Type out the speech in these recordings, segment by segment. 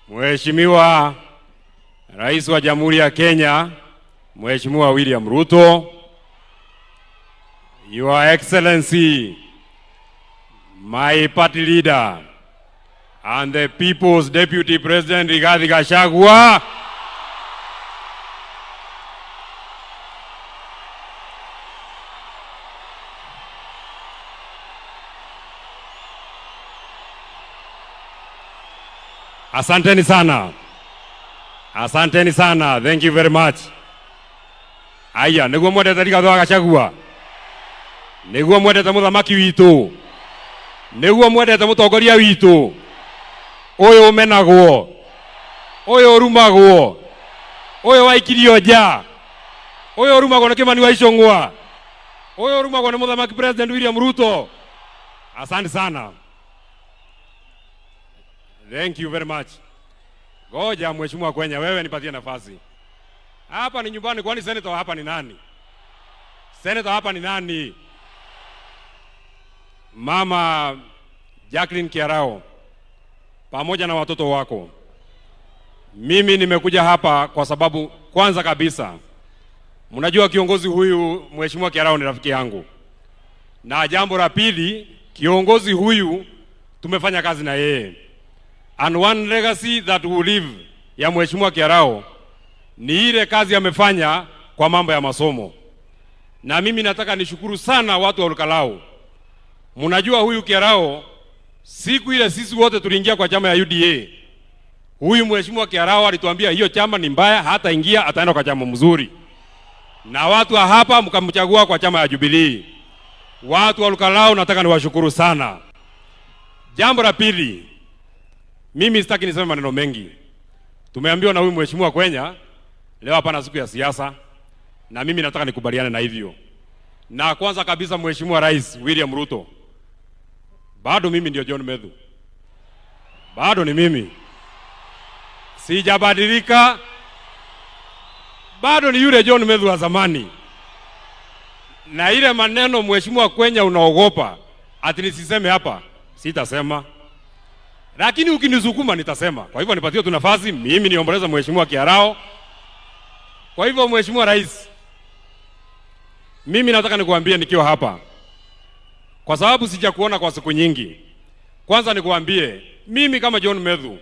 Mheshimiwa Rais wa Jamhuri ya Kenya, Mheshimiwa William Ruto, Your Excellency, my party leader, and the People's Deputy President Rigathi Gachagua, asanteni sana. Asanteni sana. Thank you very much. Aya, niguo mwendete Rigathi Gachagua. Niguo mwendete muthamaki witu. Niguo mwendete mutongoria witu. Uyu menagwo. Uyu rumagwo. Uyu waikirio nja. Uyu rumagwo na Kimani wa Icung'wa. Uyu rumagwo ni muthamaki President William Ruto. Asante sana. Thank you very much. Ngoja Mheshimiwa Kwenya, wewe nipatie nafasi. Hapa ni nyumbani, kwani senator hapa ni nani? Senator hapa ni nani? Mama Jacqueline Kiarao, pamoja na watoto wako. Mimi nimekuja hapa kwa sababu kwanza kabisa, mnajua kiongozi huyu Mheshimiwa Kiarao ni rafiki yangu. Na jambo la pili, kiongozi huyu tumefanya kazi na yeye. And one legacy that will live ya Mheshimiwa Kiarao ni ile kazi amefanya kwa mambo ya masomo. Na mimi nataka nishukuru sana watu wa Olkalau. Mnajua huyu Kiarao, siku ile sisi wote tuliingia kwa chama ya UDA. Huyu Mheshimiwa Kiarao alituambia hiyo chama ni mbaya, hata ingia ataenda kwa chama mzuri. Na watu wa hapa mkamchagua kwa chama ya Jubilee. Watu wa Olkalau nataka niwashukuru sana. Jambo la pili, mimi sitaki niseme maneno mengi. Tumeambiwa na huyu Mheshimiwa Kwenya leo hapa na siku ya siasa, na mimi nataka nikubaliane na hivyo. Na kwanza kabisa, Mheshimiwa Rais William Ruto, bado mimi ndio John Medhu. Bado ni mimi. Sijabadilika. Bado ni yule John Medhu wa zamani. Na ile maneno Mheshimiwa Kwenya unaogopa ati nisiseme hapa, sitasema. Lakini ukinisukuma nitasema. Kwa hivyo nipatie tu nafasi mimi niomboleza Mheshimiwa Kiarao. Kwa hivyo Mheshimiwa Rais, mimi nataka nikuambie nikiwa hapa, kwa sababu sijakuona kwa siku nyingi. Kwanza nikuambie, mimi kama John Medhu,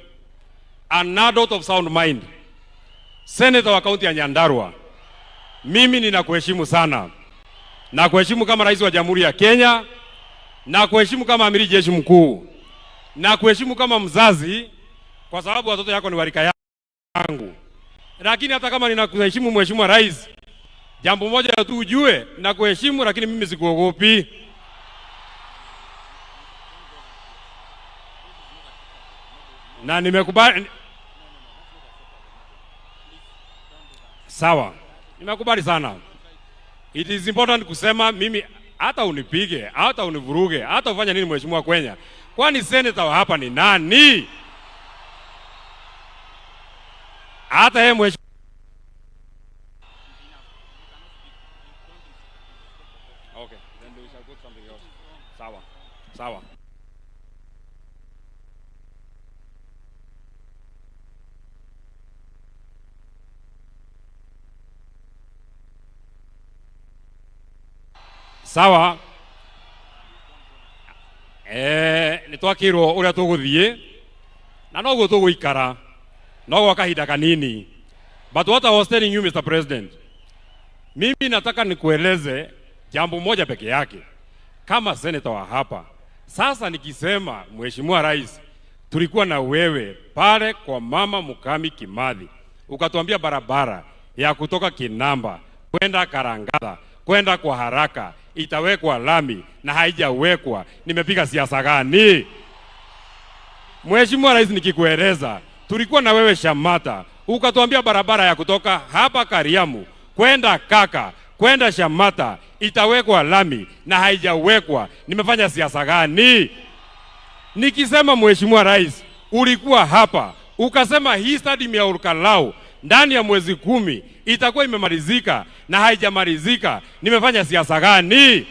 an adult of sound mind, senator wa kaunti ya Nyandarua, mimi ninakuheshimu sana. Na kuheshimu kama rais wa Jamhuri ya Kenya, na kuheshimu kama amiri jeshi mkuu, na kuheshimu kama mzazi, kwa sababu watoto yako ni warika yangu. Lakini hata kama ninakuheshimu Mheshimiwa Rais, jambo moja tu ujue, na kuheshimu lakini mimi sikuogopi. Na nimekubali. Sawa. Nimekubali sana. It is important kusema mimi hata unipige, hata univuruge, hata ufanye nini Mheshimiwa Kwenya, kwani senator wa hapa ni nani? Hata yeye Mheshimiwa. Okay, then we shall go to something else. Sawa. Sawa. Sawa. Nitwakirwo uria tuguthie na noguo tuguikara no kahinda kanini. But what I was telling you Mr. President, mimi nataka nikueleze jambo moja peke yake kama senator wa hapa. Sasa nikisema Mheshimiwa Rais, tulikuwa na wewe pale kwa Mama Mukami Kimathi, ukatuambia barabara ya kutoka Kinamba kwenda Karangatha kwenda kwa haraka itawekwa lami na haijawekwa. Nimepiga siasa gani? Mheshimiwa Rais, nikikueleza tulikuwa na wewe Shamata, ukatuambia barabara ya kutoka hapa Kariamu kwenda Kaka kwenda Shamata itawekwa lami na haijawekwa. Nimefanya siasa gani? Nikisema Mheshimiwa Rais, ulikuwa hapa ukasema hii stadium ya Olkalau ndani ya mwezi 10 itakuwa imemalizika na haijamalizika. Nimefanya siasa gani?